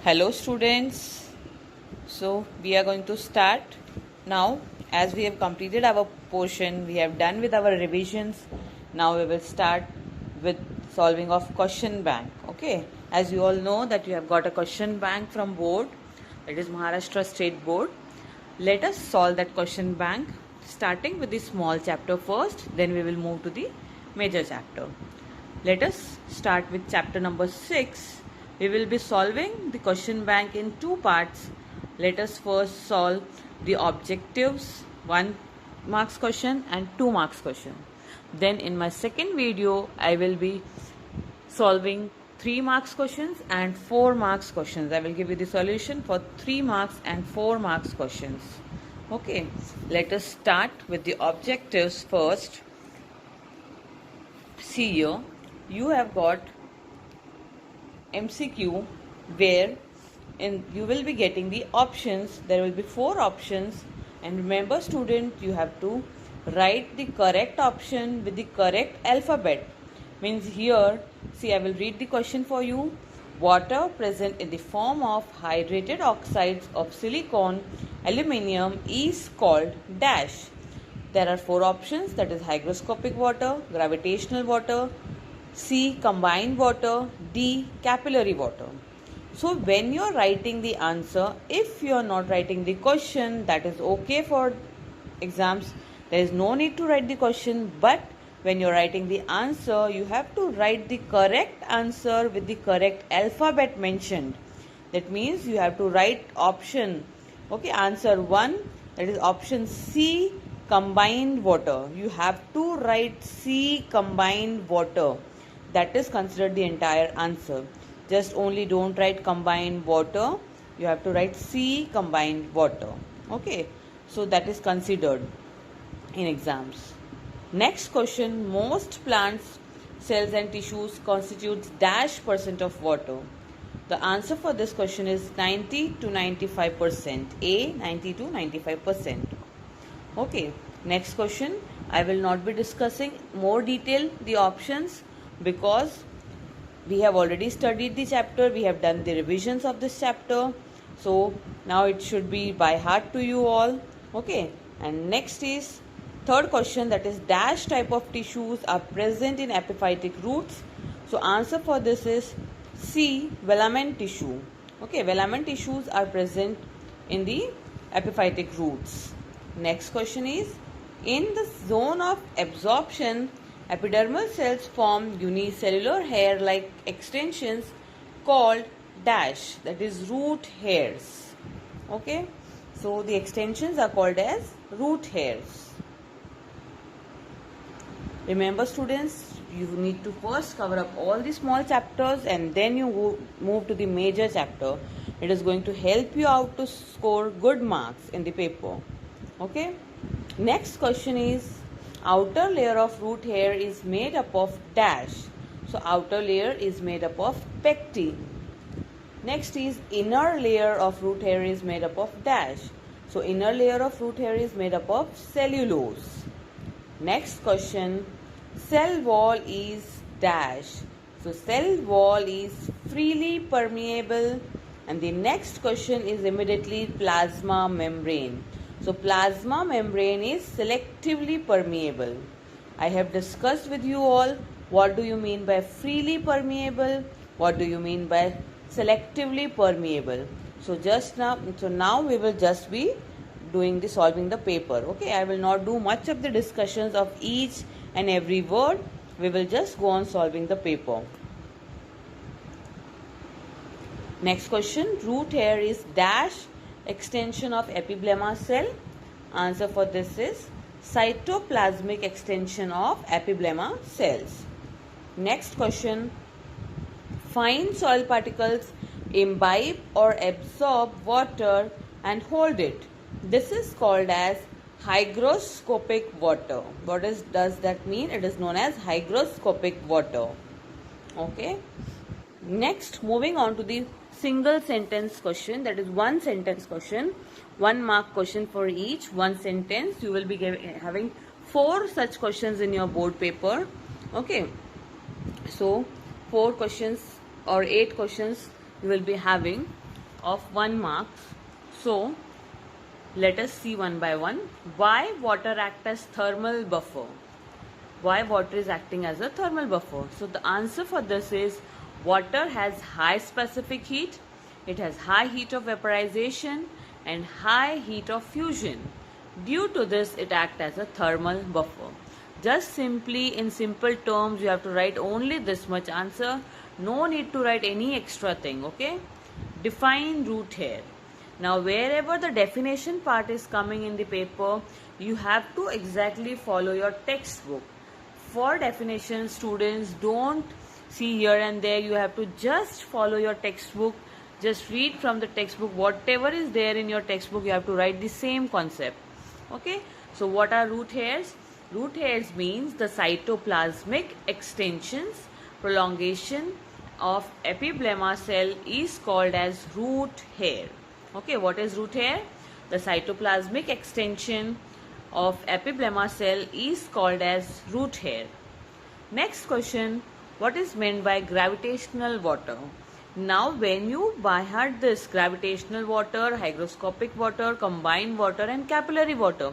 Hello students, so we are going to start now. As we have completed our portion, we have done with our revisions. Now we will start with solving of question bank. Okay, as you all know that you have got a question bank from board, that is Maharashtra State Board. Let us solve that question bank starting with the small chapter first, then we will move to the major chapter. Let us start with chapter number 6. We will be solving the question bank in two parts. Let us first solve the objectives, 1 marks question and 2 marks question. Then in my second video, I will be solving 3 marks questions and 4 marks questions. I will give you the solution for 3 marks and 4 marks questions. Okay, let us start with the objectives first. See here, you have got MCQ where you will be getting the options. There will be 4 options, and remember student, you have to write the correct option with the correct alphabet. Means here, see, I will read the question for you. Water present in the form of hydrated oxides of silicon, aluminium is called dash. There are 4 options, that is hygroscopic water, gravitational water, C, combined water, D, capillary water. So when you are writing the answer, if you are not writing the question, that is okay for exams. There is no need to write the question, but when you are writing the answer, you have to write the correct answer with the correct alphabet mentioned. That means you have to write option, okay, answer 1, that is option C, combined water. You have to write C, combined water. That is considered the entire answer. Just only don't write combined water. You have to write C, combined water. Okay. So that is considered in exams. Next question. Most plants, cells and tissues constitutes dash % of water. The answer for this question is 90 to 95%. A, 90 to 95%. Okay. Next question. I will not be discussing more detail the options, because we have already studied the chapter, we have done the revisions of this chapter, so now it should be by heart to you all. Okay, and next is third question, that is dash type of tissues are present in epiphytic roots. So answer for this is C, velamen tissue. Okay, velamen tissues are present in the epiphytic roots. Next question is, in the zone of absorption, epidermal cells form unicellular hair-like extensions called dash, that is root hairs. Okay, so the extensions are called as root hairs. Remember students, you need to first cover up all the small chapters and then you move to the major chapter. It is going to help you out to score good marks in the paper. Okay, next question is, outer layer of root hair is made up of dash. So outer layer is made up of pectin. Next is, inner layer of root hair is made up of dash. So inner layer of root hair is made up of cellulose. Next question, cell wall is dash. So cell wall is freely permeable. And the next question is immediately plasma membrane. So plasma membrane is selectively permeable. I have discussed with you all what do you mean by freely permeable, what do you mean by selectively permeable. So now we will just be doing the solving the paper. Okay, I will not do much of the discussions of each and every word. We will just go on solving the paper. Next question, root hair is dash extension of epiblema cell. Answer for this is cytoplasmic extension of epiblema cells. Next question, fine soil particles imbibe or absorb water and hold it. This is called as hygroscopic water. What does that mean? It is known as hygroscopic water. Okay. Next, moving on to the single sentence question, that is 1 sentence question, 1 mark question for each, 1 sentence. You will be having 4 such questions in your board paper. Okay, so 4 questions or 8 questions you will be having. of 1 mark. So let us see one by one. Why water act as thermal buffer? Why water is acting as a thermal buffer? So the answer for this is water has high specific heat, it has high heat of vaporization and high heat of fusion. Due to this, it acts as a thermal buffer. Just simply in simple terms, you have to write only this much answer. No need to write any extra thing, okay? Define root hair. Now wherever the definition part is coming in the paper, you have to exactly follow your textbook. For definition, students, don't see here and there. You have to just follow your textbook. Just read from the textbook. Whatever is there in your textbook, you have to write the same concept. Okay. So what are root hairs? Root hairs means the cytoplasmic extensions, prolongation of epiblema cell is called as root hair. Okay. What is root hair? The cytoplasmic extension of epiblema cell is called as root hair. Next question, what is meant by gravitational water? Now when you by heart this gravitational water, hygroscopic water, combined water and capillary water,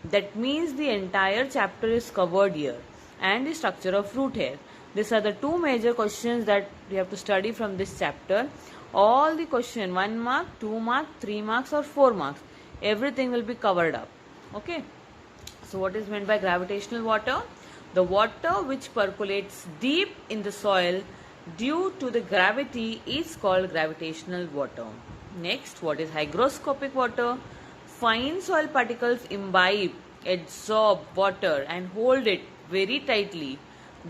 that means the entire chapter is covered here, and the structure of root hair. These are the two major questions that we have to study from this chapter. All the question 1 mark, 2 mark, 3 marks or 4 marks, everything will be covered up. Okay. So what is meant by gravitational water? The water which percolates deep in the soil due to the gravity is called gravitational water. Next, what is hygroscopic water? Fine soil particles imbibe, absorb water and hold it very tightly.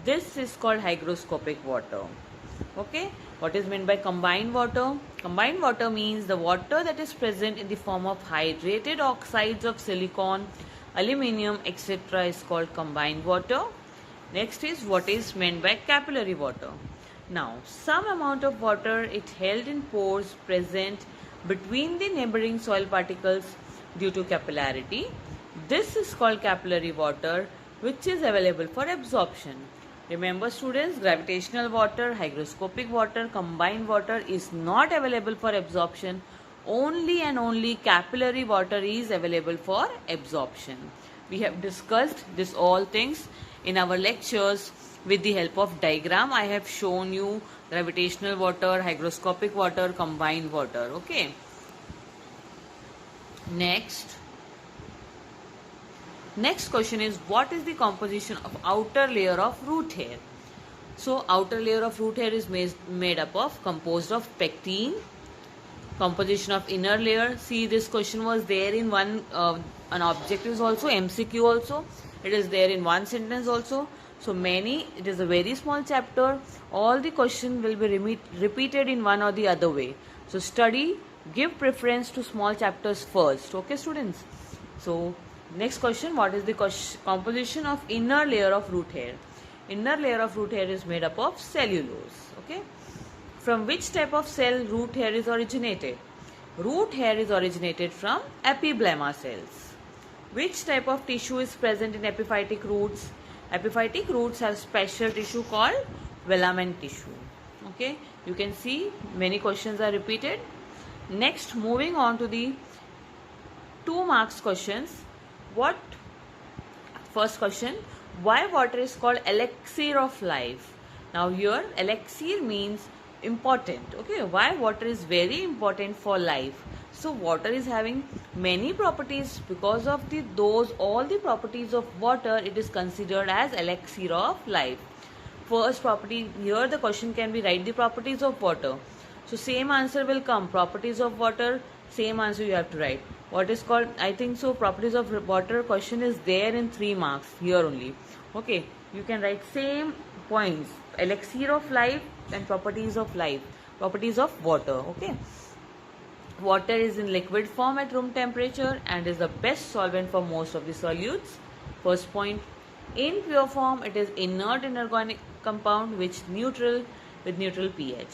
This is called hygroscopic water. Okay. What is meant by combined water? Combined water means the water that is present in the form of hydrated oxides of silicon, aluminium, etc. is called combined water. Next is what is meant by capillary water. Now, some amount of water is held in pores present between the neighboring soil particles due to capillarity. This is called capillary water, which is available for absorption. Remember students, gravitational water, hygroscopic water, combined water is not available for absorption. Only and only capillary water is available for absorption. We have discussed this all things in our lectures with the help of diagram. I have shown you gravitational water, hygroscopic water, combined water. Okay. Next question is, what is the composition of outer layer of root hair? So outer layer of root hair is made up of, composed of pectin. Composition of inner layer. See, this question was there in one an objective also, MCQ also. It is there in one sentence also. So many, it is a very small chapter. All the question will be repeated in one or the other way. So study, give preference to small chapters first. Okay students. So next question, what is the composition of inner layer of root hair? Inner layer of root hair is made up of cellulose. Okay. From which type of cell root hair is originated? Root hair is originated from epiblema cells. Which type of tissue is present in epiphytic roots? Epiphytic roots have special tissue called filament tissue. Okay, you can see many questions are repeated. Next, moving on to the 2 marks questions. First question, why water is called elixir of life? Now here elixir means important. Okay, why water is very important for life? So water is having many properties. Because of all the properties of water, it is considered as elixir of life. First property, here the question can be write the properties of water. So same answer will come, properties of water, same answer you have to write. What is called, I think so, properties of water question is there in 3 marks here only. Okay, you can write same points, elixir of life and properties of life, properties of water. Okay, water is in liquid form at room temperature and is the best solvent for most of the solutes. First point. In pure form, it is inert inorganic compound with neutral pH.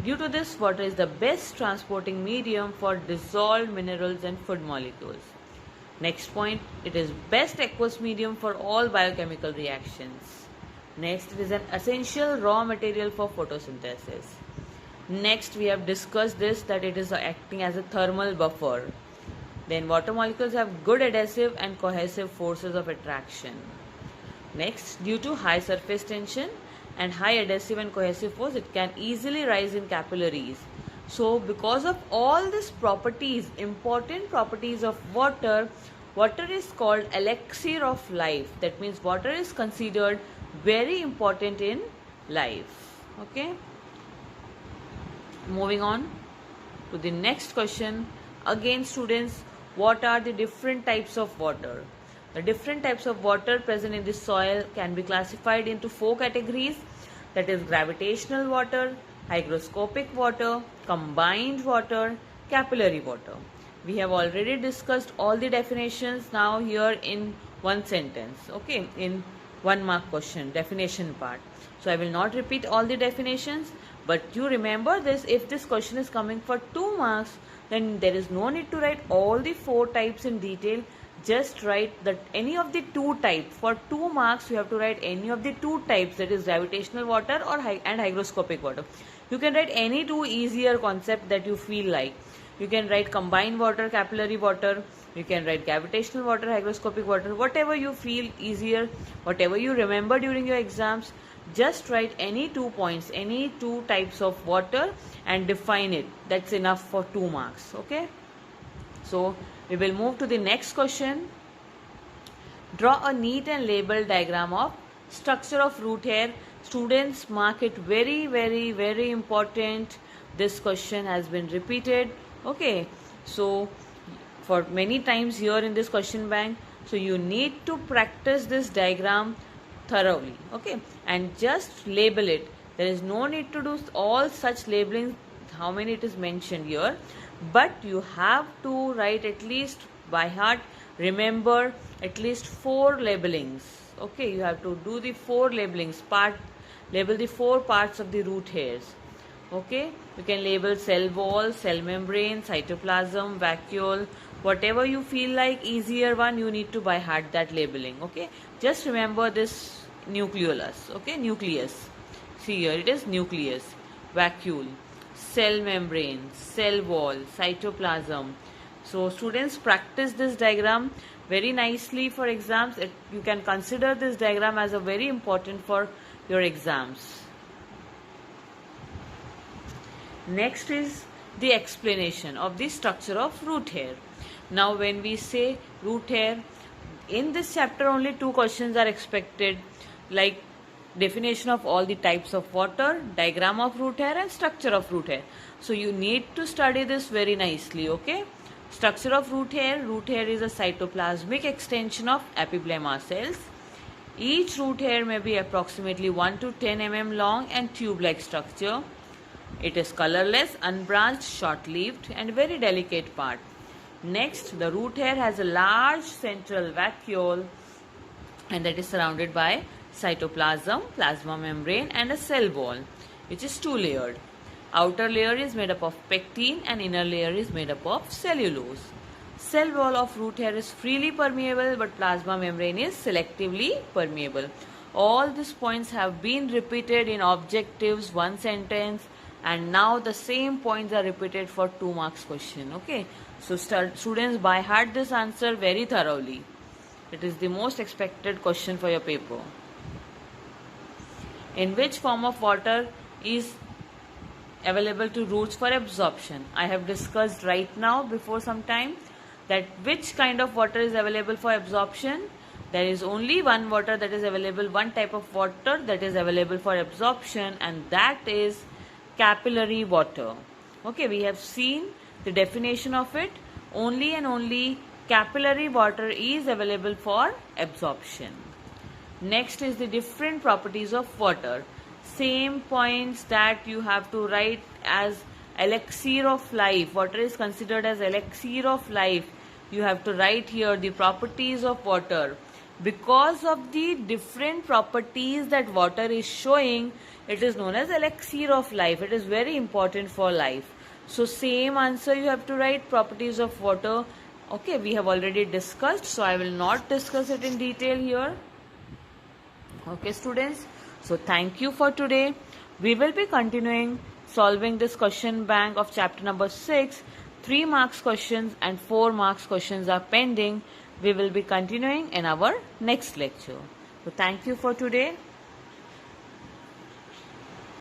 Due to this, water is the best transporting medium for dissolved minerals and food molecules. Next point, it is best aqueous medium for all biochemical reactions. Next, it is an essential raw material for photosynthesis. Next, we have discussed this, that it is acting as a thermal buffer. Then water molecules have good adhesive and cohesive forces of attraction. Next, due to high surface tension and high adhesive and cohesive force, it can easily rise in capillaries. So because of all these properties, important properties of water, water is called elixir of life. That means water is considered very important in life. Okay. Moving on to the next question. Again, students, what are the different types of water? The different types of water present in the soil can be classified into 4 categories, that is gravitational water, hygroscopic water, combined water, capillary water. We have already discussed all the definitions now here in one sentence, okay, in 1 mark question, definition part. So I will not repeat all the definitions, but you remember this, if this question is coming for 2 marks, then there is no need to write all the 4 types in detail. Just write that any of the 2 types. For 2 marks, you have to write any of the 2 types, that is gravitational water or and hygroscopic water. You can write any 2 easier concept that you feel like. You can write combined water, capillary water. You can write gravitational water, hygroscopic water. Whatever you feel easier, whatever you remember during your exams, just write any 2 points, any 2 types of water and define it. That's enough for 2 marks. Okay. So we will move to the next question. Draw a neat and labeled diagram of structure of root hair. Students, mark it very, very, very important. This question has been repeated. Okay. So for many times here in this question bank. So you need to practice this diagram thoroughly. Okay. And just label it. There is no need to do all such labeling, how many it is mentioned here. But you have to write at least by heart, remember at least 4 labelings. Okay, you have to do the 4 labelings, label the 4 parts of the root hairs. Okay, you can label cell wall, cell membrane, cytoplasm, vacuole, whatever you feel like easier one, you need to by heart that labeling. Okay, just remember this nucleolus. Okay, nucleus. See here it is nucleus, vacuole, cell membrane, cell wall, cytoplasm. So students, practice this diagram very nicely for exams. You can consider this diagram as a very important for your exams. Next is the explanation of the structure of root hair. Now when we say root hair, in this chapter only 2 questions are expected, like definition of all the types of water, diagram of root hair and structure of root hair. So you need to study this very nicely. Okay. Structure of root hair. Root hair is a cytoplasmic extension of epiblema cells. Each root hair may be approximately 1 to 10 mm long and tube-like structure. It is colorless, unbranched, short-lived and very delicate part. Next, the root hair has a large central vacuole and that is surrounded by cytoplasm, plasma membrane and a cell wall, which is 2-layered. Outer layer is made up of pectin and inner layer is made up of cellulose. Cell wall of root hair is freely permeable but plasma membrane is selectively permeable. All these points have been repeated in objectives, 1 sentence, and now the same points are repeated for 2 marks question. Okay, so students, by heart this answer very thoroughly. It is the most expected question for your paper. In which form of water is available to roots for absorption? I have discussed right now before some time that which kind of water is available for absorption. There is only one water that is available, one type of water that is available for absorption, and that is capillary water. Okay, we have seen the definition of it. Only and only capillary water is available for absorption. Next is the different properties of water. Same points that you have to write as elixir of life. Water is considered as elixir of life. You have to write here the properties of water. Because of the different properties that water is showing, it is known as elixir of life. It is very important for life. So same answer you have to write, properties of water. Okay, we have already discussed, so I will not discuss it in detail here. Okay students, so thank you for today. We will be continuing solving this question bank of chapter number 6. 3 marks questions and 4 marks questions are pending. We will be continuing in our next lecture. So thank you for today.